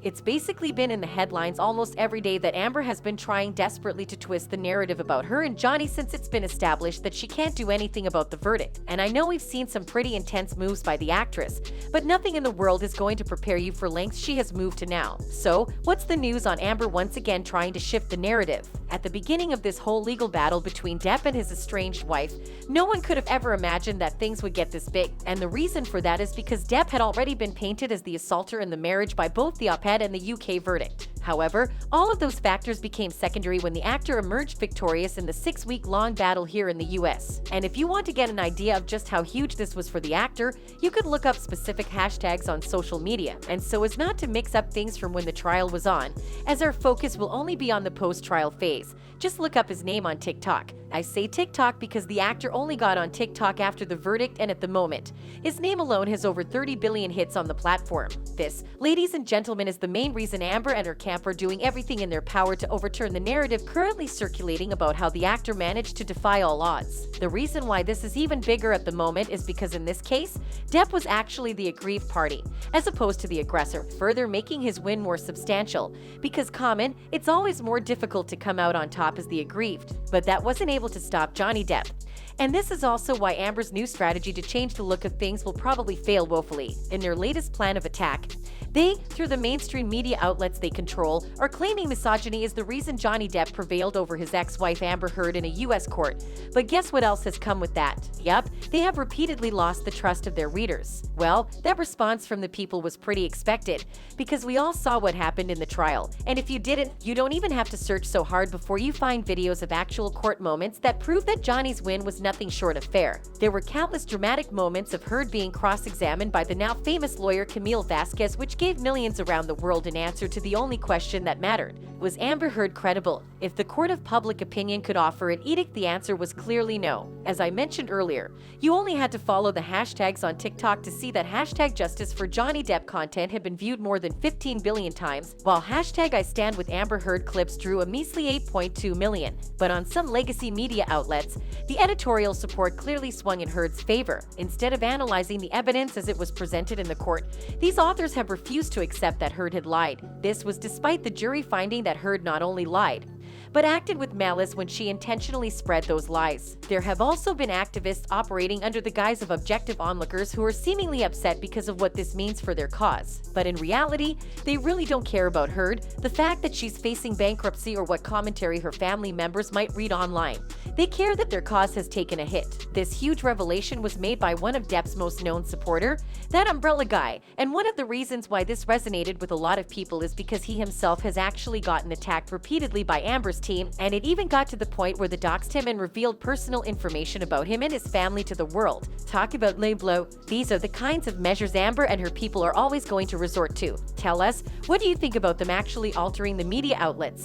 It's basically been in the headlines almost every day that Amber has been trying desperately to twist the narrative about her and Johnny since it's been established that she can't do anything about the verdict. And I know we've seen some pretty intense moves by the actress, but nothing in the world is going to prepare you for lengths she has moved to now. So, what's the news on Amber once again trying to shift the narrative? At the beginning of this whole legal battle between Depp and his estranged wife, no one could have ever imagined that things would get this big. And the reason for that is because Depp had already been painted as the assaulter in the marriage by both the op-ed and the UK verdict. However, all of those factors became secondary when the actor emerged victorious in the 6-week-long battle here in the US. And if you want to get an idea of just how huge this was for the actor, you could look up specific hashtags on social media. And so as not to mix up things from when the trial was on, as our focus will only be on the post-trial phase, just look up his name on TikTok. I say TikTok because the actor only got on TikTok after the verdict, and at the moment, his name alone has over 30 billion hits on the platform. This, ladies and gentlemen, is the main reason Amber and her camp are doing everything in their power to overturn the narrative currently circulating about how the actor managed to defy all odds. The reason why this is even bigger at the moment is because in this case, Depp was actually the aggrieved party, as opposed to the aggressor, further making his win more substantial. Because it's always more difficult to come out on top as the aggrieved, but that wasn't able to stop Johnny Depp. And this is also why Amber's new strategy to change the look of things will probably fail woefully. In their latest plan of attack, they, through the mainstream media outlets they control, are claiming misogyny is the reason Johnny Depp prevailed over his ex-wife Amber Heard in a US court. But guess what else has come with that? Yup, they have repeatedly lost the trust of their readers. Well, that response from the people was pretty expected, because we all saw what happened in the trial. And if you didn't, you don't even have to search so hard before you find videos of actual court moments that prove that Johnny's win was nothing short of fair. There were countless dramatic moments of Heard being cross-examined by the now famous lawyer Camille Vasquez, which gave millions around the world an answer to the only question that mattered. Was Amber Heard credible? If the court of public opinion could offer an edict, the answer was clearly no. As I mentioned earlier, you only had to follow the hashtags on TikTok to see that hashtag Justice for Johnny Depp content had been viewed more than 15 billion times, while hashtag I Stand With Amber Heard clips drew a measly 8.2 million. But on some legacy media outlets, the editorial support clearly swung in Heard's favor. Instead of analyzing the evidence as it was presented in the court, these authors have refused to accept that Heard had lied. This was despite the jury finding that Heard not only lied, but acted with malice when she intentionally spread those lies. There have also been activists operating under the guise of objective onlookers who are seemingly upset because of what this means for their cause. But in reality, they really don't care about Heard, the fact that she's facing bankruptcy, or what commentary her family members might read online. They care that their cause has taken a hit. This huge revelation was made by one of Depp's most known supporter, that umbrella guy, and one of the reasons why this resonated with a lot of people is because he himself has actually gotten attacked repeatedly by Amber's team, and it even got to the point where they doxed him and revealed personal information about him and his family to the world. Talk about low blow. These are the kinds of measures Amber and her people are always going to resort to. Tell us, what do you think about them actually altering the media outlets?